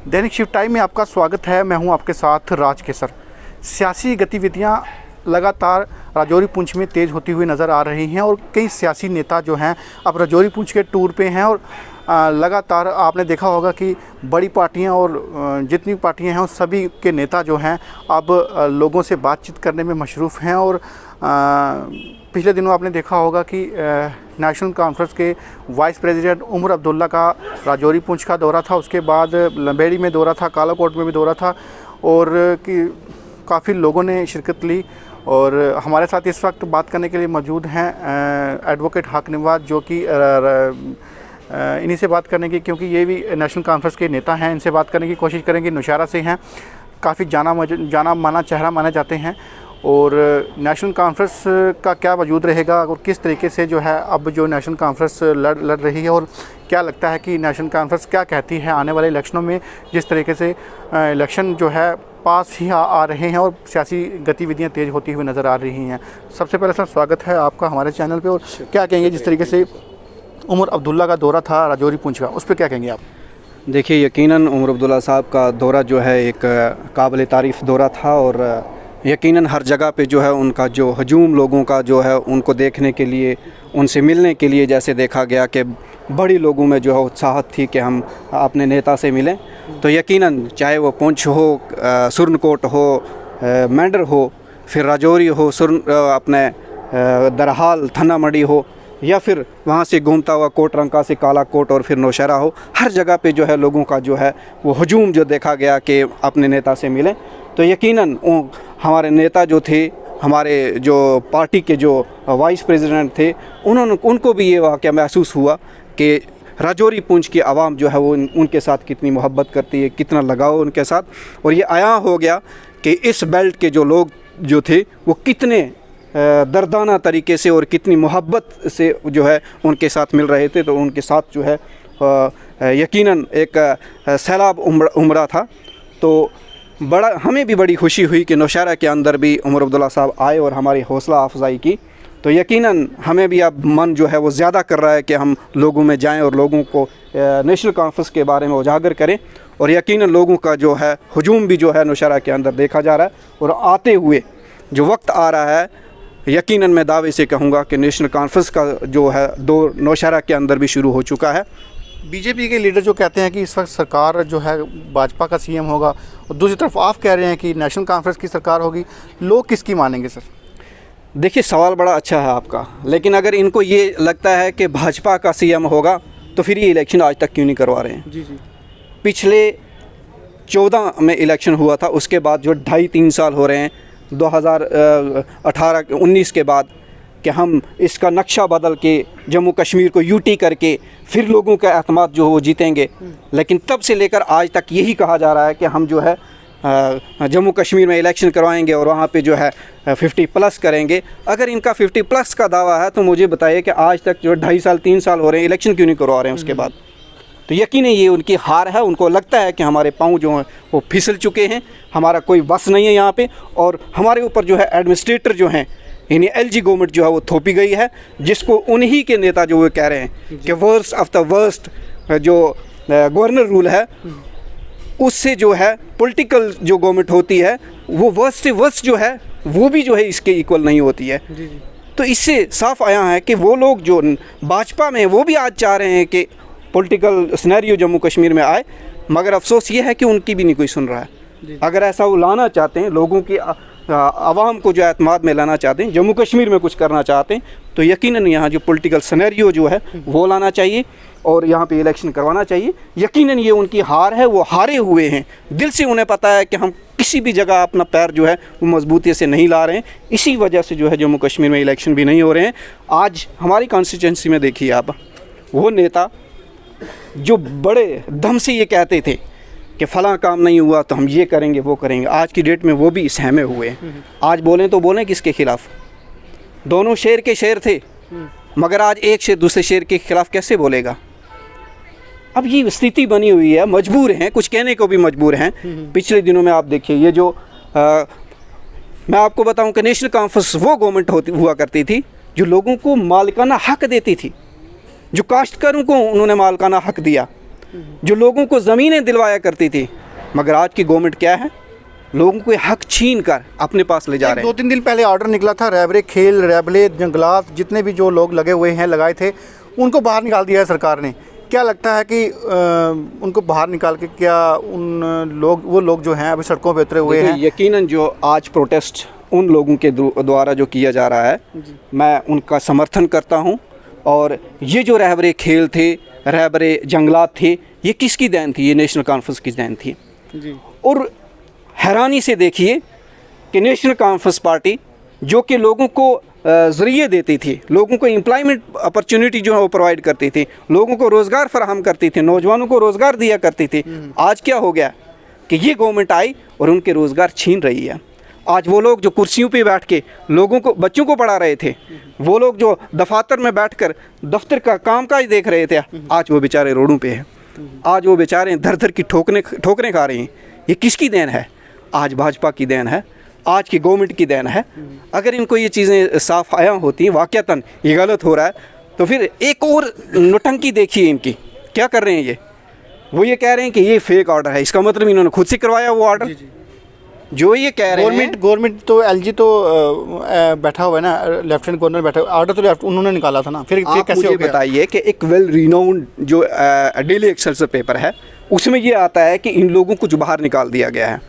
दैनिक shift time में आपका स्वागत है। मैं हूं आपके साथ राज केसर। सियासी गतिविधियां लगातार राजौरी पुंछ में तेज़ होती हुई नज़र आ रही हैं और कई सियासी नेता जो हैं अब राजौरी पुंछ के टूर पे हैं और लगातार आपने देखा होगा कि बड़ी पार्टियां और जितनी पार्टियां हैं उन सभी के नेता जो हैं अब लोगों से बातचीत करने में मशरूफ़ हैं। और पिछले दिनों आपने देखा होगा कि नेशनल कॉन्फ्रेंस के वाइस प्रेसिडेंट उमर अब्दुल्ला का राजौरी पुंछ का दौरा था, उसके बाद लंबेड़ी में दौरा था, कालाकोट में भी दौरा था और कि काफ़ी लोगों ने शिरकत ली। और हमारे साथ इस वक्त बात करने के लिए मौजूद हैं एडवोकेट हाक नवाज, जो कि इन्हीं से बात करने की, क्योंकि ये भी नेशनल कॉन्फ्रेंस के नेता हैं, इनसे बात करने की कोशिश करेंगे। नौशहरा से हैं, काफ़ी जाना माना चेहरा माने जाते हैं। और नेशनल कॉन्फ्रेंस का क्या वजूद रहेगा और किस तरीके से जो है अब जो नेशनल कॉन्फ्रेंस लड़ रही है, और क्या लगता है कि नेशनल कॉन्फ्रेंस क्या कहती है आने वाले इलेक्शनों में, जिस तरीके से इलेक्शन जो है पास ही आ रहे हैं और सियासी गतिविधियां तेज़ होती हुई नज़र आ रही हैं। सबसे पहले सर स्वागत है आपका हमारे चैनल पे। और क्या कहेंगे जिस तरीके से उमर अब्दुल्ला का दौरा था राजौरी पुंछ का, उस पर क्या कहेंगे आप? देखिए, यकीनन उमर अब्दुल्ला साहब का दौरा जो है एक काबिल तारीफ़ दौरा था और यकीनन हर जगह पे जो है उनका जो हजूम लोगों का जो है उनको देखने के लिए, उनसे मिलने के लिए जैसे देखा गया कि बड़ी लोगों में जो है उत्साहत थी कि हम अपने नेता से मिलें। तो यकीनन चाहे वो पुंछ हो, सुरनकोट हो, मेंढर हो, फिर राजौरी हो, अपने दरहाल थन्नामड़ी हो, या फिर वहाँ से घूमता हुआ कोटरंका से कालाकोट और फिर नौशहरा हो, हर जगह पे जो है लोगों का जो है वो हजूम जो देखा गया कि अपने नेता से मिलें। तो यकीनन हमारे नेता जो थे, हमारे जो पार्टी के जो वाइस प्रेसिडेंट थे, उनको भी ये वाक़या महसूस हुआ कि राजौरी पुंछ की आवाम जो है वो उनके साथ कितनी मोहब्बत करती है, कितना लगाव उनके साथ। और ये आया हो गया कि इस बेल्ट के जो लोग जो थे वो कितने दर्दाना तरीके से और कितनी मोहब्बत से जो है उनके साथ मिल रहे थे। तो उनके साथ जो है यकीनन एक सैलाब उमड़ा था। तो हमें भी बड़ी खुशी हुई कि नौशहरा के अंदर भी उमर अब्दुल्ला साहब आए और हमारी हौसला अफजाई की। तो यकीनन हमें भी अब मन जो है वो ज़्यादा कर रहा है कि हम लोगों में जाएं और लोगों को नेशनल कॉन्फ्रेंस के बारे में उजागर करें। और यकीनन लोगों का जो है हजूम भी जो है नौशहरा के अंदर देखा जा रहा है। और आते हुए जो वक्त आ रहा है, यकीनन मैं दावे से कहूँगा कि नेशनल कॉन्फ्रेंस का जो है दौर नौशहरा के अंदर भी शुरू हो चुका है। बीजेपी के लीडर जो कहते हैं कि इस वक्त सरकार जो है भाजपा का सीएम होगा, और दूसरी तरफ आप कह रहे हैं कि नेशनल कॉन्फ्रेंस की सरकार होगी, लोग किसकी मानेंगे सर? देखिए, सवाल बड़ा अच्छा है आपका, लेकिन अगर इनको ये लगता है कि भाजपा का सीएम होगा तो फिर ये इलेक्शन आज तक क्यों नहीं करवा रहे हैं? जी। पिछले 14 में इलेक्शन हुआ था, उसके बाद जो 2.5-3 साल हो रहे हैं 2018-19 के बाद कि हम इसका नक्शा बदल के जम्मू कश्मीर को यूटी करके फिर लोगों का एतमाद जो हो वो जीतेंगे। लेकिन तब से लेकर आज तक यही कहा जा रहा है कि हम जो है जम्मू कश्मीर में इलेक्शन करवाएंगे और वहाँ पे जो है 50+ करेंगे। अगर इनका 50+ का दावा है तो मुझे बताइए कि आज तक जो 2.5 साल 3 साल हो रहे हैं इलेक्शन क्यों नहीं करवा रहे हैं उसके बाद? तो यकीन है ये उनकी हार है। उनको लगता है कि हमारे पाँव जो हैं वो फिसल चुके हैं, हमारा कोई बस नहीं है यहाँ पे, और हमारे ऊपर जो है एडमिनिस्ट्रेटर जो हैं, यानी LG गवर्नमेंट जो है वो थोपी गई है, जिसको उन्हीं के नेता जो वो कह रहे हैं कि वर्स्ट ऑफ द वर्स्ट जो गवर्नर रूल है, उससे जो है पॉलिटिकल जो गवर्नमेंट होती है वो वर्स्ट से वर्स्ट जो है वो भी जो है इसके इक्वल नहीं होती है। तो इससे साफ आया है कि वो लोग जो भाजपा में वो भी आज चाह रहे हैं कि पॉलिटिकल सिनेरियो जम्मू कश्मीर में आए, मगर अफसोस ये है कि उनकी भी नहीं कोई सुन रहा है। अगर ऐसा वो लाना चाहते हैं, लोगों की आवाम को जो एतमाद में लाना चाहते हैं, जम्मू कश्मीर में कुछ करना चाहते हैं, तो यकीनन यहाँ जो पॉलिटिकल सिनेरियो जो है वो लाना चाहिए और यहाँ पे इलेक्शन करवाना चाहिए। यकीनन ये उनकी हार है, वो हारे हुए हैं, दिल से उन्हें पता है कि हम किसी भी जगह अपना पैर जो है वो मजबूती से नहीं ला रहे हैं। इसी वजह से जो है जम्मू कश्मीर में इलेक्शन भी नहीं हो रहे हैं। आज हमारी कॉन्स्टिट्यूंसी में देखिए आप, वो नेता जो बड़े दम से ये कहते थे कि फ़लाँ काम नहीं हुआ तो हम ये करेंगे वो करेंगे, आज की डेट में वो भी सहमे हुए हैं। आज बोलें तो बोलें किसके खिलाफ़? दोनों शेर के शेर थे, मगर आज एक शेर दूसरे शेर के खिलाफ़ कैसे बोलेगा? अब ये स्थिति बनी हुई है, मजबूर हैं, कुछ कहने को भी मजबूर हैं। पिछले दिनों में आप देखिए, ये जो मैं आपको बताऊं कि नेशनल कॉन्फ्रेंस वो गवर्नमेंट हुआ करती थी जो लोगों को मालिकाना हक देती थी, जो काश्तकारों को उन्होंने मालिकाना हक दिया। जो लोगों को ज़मीनें दिलवाया करती थी। मगर आज की गवर्नमेंट क्या है, लोगों को हक छीन कर अपने पास ले जा रहे हैं। 2-3 दिन पहले ऑर्डर निकला था, रैबरे खेल, रैबले, जंगलात, जितने भी जो लोग लगे हुए हैं, लगाए थे, उनको बाहर निकाल दिया है सरकार ने। क्या लगता है कि उनको बाहर निकाल के क्या वो लोग जो हैं अभी सड़कों पे उतरे हुए हैं? यकीनन जो आज प्रोटेस्ट उन लोगों के द्वारा जो किया जा रहा है, मैं उनका समर्थन करता हूं। और ये जो रहबरे खेल थे, रहबरे जंगलात थे, ये किसकी देन थी? ये नेशनल कॉन्फ्रेंस की देन थी जी। और हैरानी से देखिए कि नेशनल कॉन्फ्रेंस पार्टी जो कि लोगों को ज़रिए देती थी, लोगों को एम्प्लॉयमेंट अपॉर्चुनिटी जो है वो प्रोवाइड करती थी, लोगों को रोज़गार फराहम करती थी, नौजवानों को रोज़गार दिया करती थी, आज क्या हो गया कि ये गवर्नमेंट आई और उनके रोज़गार छीन रही है। आज वो लोग जो कुर्सियों पे बैठ के लोगों को, बच्चों को पढ़ा रहे थे, वो लोग जो दफातर में बैठकर दफ्तर का कामकाज देख रहे थे, आज वो बेचारे रोडों पे हैं। आज वो बेचारे धर धर की ठोकरें खा रहे हैं। ये किसकी देन है? आज भाजपा की देन है, आज की गवर्नमेंट की देन है। अगर इनको ये चीज़ें साफ आया होती, वाक़तन ये गलत हो रहा है, तो फिर एक और नौटंकी देखिए इनकी, क्या कर रहे हैं ये? वो ये कह रहे हैं कि ये फेक ऑर्डर है, इसका मतलब इन्होंने खुद से करवाया वो ऑर्डर। जो ये कह रहे हैं गवर्नमेंट तो एलजी तो बैठा हुआ है ना, लेफ्टिनेंट गवर्नर बैठा हुआ, ऑर्डर तो उन्होंने निकाला था ना, फिर कैसे हो गया? बताइए कि एक वेल रिनाउंड जो डेली एक्सेलसियर पेपर है, उसमें ये आता है कि इन लोगों को जो बाहर निकाल दिया गया है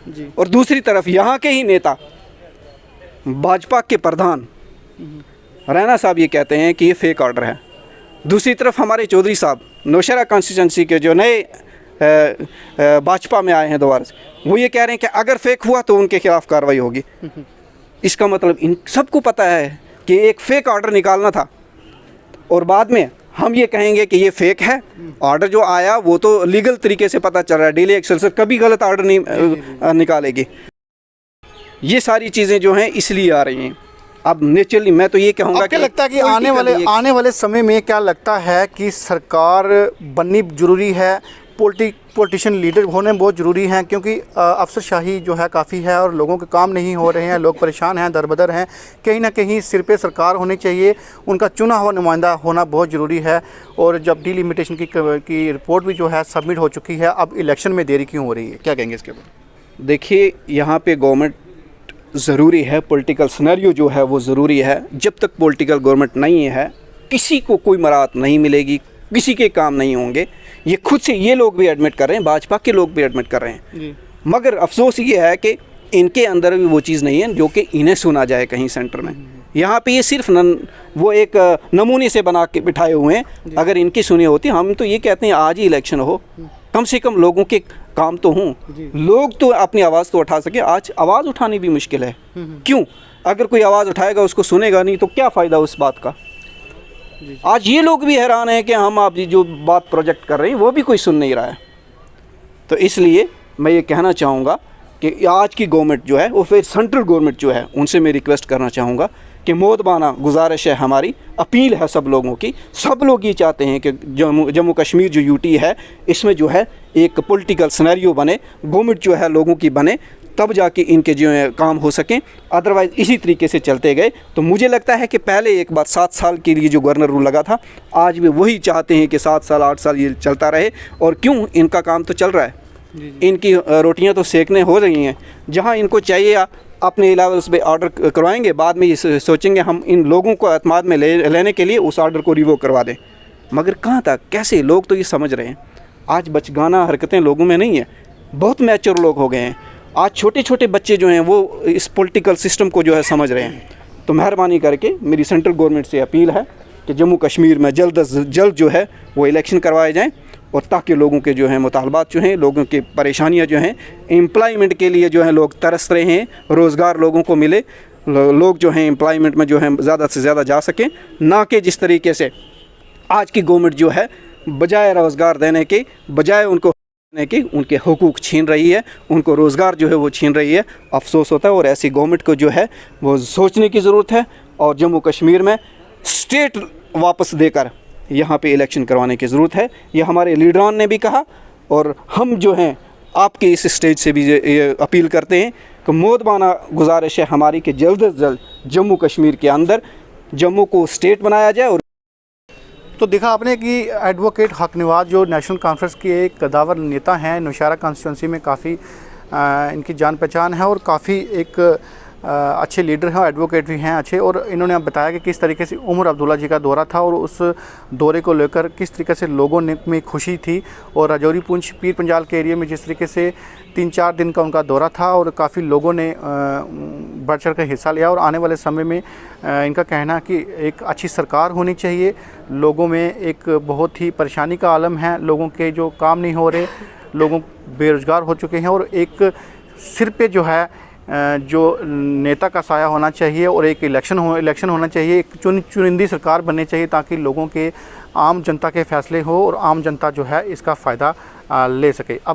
जी। और दूसरी तरफ यहाँ के ही नेता, भाजपा के प्रधान रैना साहब ये कहते हैं कि ये फेक ऑर्डर है। दूसरी तरफ हमारे चौधरी साहब नौशहरा कॉन्स्टिट्यूंसी के जो नए भाजपा में आए हैं दोबारा से, वो ये कह रहे हैं कि अगर फेक हुआ तो उनके खिलाफ कार्रवाई होगी। इसका मतलब इन सबको पता है कि एक फेक ऑर्डर निकालना था, और बाद में हम ये कहेंगे कि ये फेक है। ऑर्डर जो आया वो तो लीगल तरीके से पता चल रहा है, डेली एक्सेलसियर कभी गलत ऑर्डर नहीं निकालेगी। ये सारी चीज़ें जो हैं इसलिए आ रही हैं। अब नेचुरली मैं तो ये कहूँगा कि लगता है कि आने वाले समय में क्या लगता है कि सरकार बननी ज़रूरी है, पॉलिटिशियन लीडर होने बहुत ज़रूरी हैं, क्योंकि अफसरशाही जो है काफ़ी है और लोगों के काम नहीं हो रहे हैं, लोग परेशान हैं, दरबदर हैं। कहीं ना कहीं सिर पे सरकार होनी चाहिए, उनका चुना हुआ नुमाइंदा होना बहुत ज़रूरी है। और जब डिलिमिटेशन की रिपोर्ट भी जो है सबमिट हो चुकी है, अब इलेक्शन में देरी क्यों हो रही है, क्या कहेंगे इसके ऊपर? देखिए, यहाँ पे गवर्नमेंट ज़रूरी है, पॉलिटिकल सिनेरियो जो है वो ज़रूरी है। जब तक पॉलिटिकल गवर्नमेंट नहीं है, किसी को कोई मराहत नहीं मिलेगी, किसी के काम नहीं होंगे। ये खुद से ये लोग भी एडमिट कर रहे हैं, भाजपा के लोग भी एडमिट कर रहे हैं जी। मगर अफसोस ये है कि इनके अंदर भी वो चीज़ नहीं है जो कि इन्हें सुना जाए कहीं सेंटर में। यहाँ पे ये सिर्फ वो एक नमूने से बना के बिठाए हुए हैं। अगर इनकी सुनी होती, हम तो ये कहते हैं आज ही इलेक्शन हो, कम से कम लोगों के काम तो हों, लोग तो अपनी आवाज़ तो उठा सके। आज आवाज़ उठानी भी मुश्किल है। क्यों? अगर कोई आवाज़ उठाएगा उसको सुनेगा नहीं तो क्या फ़ायदा उस बात का। आज ये लोग भी हैरान हैं कि हम आप जो बात प्रोजेक्ट कर रहे हैं वो भी कोई सुन नहीं रहा है। तो इसलिए मैं ये कहना चाहूँगा कि आज की गवर्नमेंट जो है वो, फिर सेंट्रल गवर्नमेंट जो है, उनसे मैं रिक्वेस्ट करना चाहूँगा कि मोदबाना गुजारिश है, हमारी अपील है सब लोगों की। सब लोग ये चाहते हैं कि जम्मू कश्मीर जो यूटी है, इसमें जो है एक पॉलिटिकल सिनेरियो बने, गवर्नमेंट जो है लोगों की बने, तब जाके इनके जो है काम हो सकें। अदरवाइज़ इसी तरीके से चलते गए तो मुझे लगता है कि पहले एक बार 7 साल के लिए जो गवर्नर रूल लगा था, आज भी वही चाहते हैं कि 7 साल 8 साल ये चलता रहे। और क्यों? इनका काम तो चल रहा है, इनकी रोटियां तो सेकने हो रही हैं। जहां इनको चाहिए अपने लेवल पे ऑर्डर करवाएंगे, बाद में ये सोचेंगे हम इन लोगों को एतमाद में लेने के लिए उस ऑर्डर को रिवोक करवा दें। मगर कहाँ तक, कैसे? लोग तो ये समझ रहे हैं। आज बचगाना हरकतें लोगों में नहीं है, बहुत मैच्योर लोग हो गए हैं। आज छोटे छोटे बच्चे जो हैं वो इस पॉलिटिकल सिस्टम को जो है समझ रहे हैं। तो मेहरबानी करके मेरी सेंट्रल गवर्नमेंट से अपील है कि जम्मू कश्मीर में जल्द से जल्द जो है वो इलेक्शन करवाए जाएं, और ताकि लोगों के जो हैं मुतालबात जो हैं, लोगों की परेशानियां जो हैं, एम्प्लॉयमेंट के लिए जो है लोग तरस रहे हैं, रोज़गार लोगों को मिले, लोग जो हैं एम्प्लॉयमेंट में जो है ज़्यादा से ज़्यादा जा सकें। ना कि जिस तरीके से आज की गवर्नमेंट जो है बजाय रोज़गार देने के, बजाय उनको कि उनके हुकूक छीन रही है, उनको रोज़गार जो है वो छीन रही है। अफसोस होता है, और ऐसी गवर्नमेंट को जो है वो सोचने की ज़रूरत है, और जम्मू कश्मीर में स्टेट वापस देकर यहाँ पे इलेक्शन करवाने की ज़रूरत है। ये हमारे लीडरान ने भी कहा, और हम जो हैं आपके इस स्टेज से भी ये अपील करते हैं कि मोदबाना गुजारिश है हमारी कि जल्द से जल्द जम्मू कश्मीर के अंदर जम्मू को स्टेट बनाया जाए। और तो देखा आपने कि एडवोकेट हक नवाज जो नेशनल कॉन्फ्रेंस के एक कदावर नेता हैं, नौशहरा कॉन्स्टिट्यूंसी में काफ़ी इनकी जान पहचान है और काफ़ी एक अच्छे लीडर हैं, एडवोकेट भी हैं अच्छे। और इन्होंने बताया कि किस तरीके से उमर अब्दुल्ला जी का दौरा था और उस दौरे को लेकर किस तरीके से लोगों में खुशी थी। और राजौरी पुंछ पीर पंजाल के एरिया में जिस तरीके से 3-4 दिन का उनका दौरा था और काफ़ी लोगों ने बढ़ चढ़ कर हिस्सा लिया। और आने वाले समय में इनका कहना है कि एक अच्छी सरकार होनी चाहिए। लोगों में एक बहुत ही परेशानी का आलम है, लोगों के जो काम नहीं हो रहे, लोगों बेरोज़गार हो चुके हैं और एक सिर पे जो है जो नेता का साया होना चाहिए और एक इलेक्शन होना चाहिए, एक चुनिंदी सरकार बननी चाहिए ताकि लोगों के आम जनता के फैसले हो और आम जनता जो है इसका फ़ायदा ले सके। अब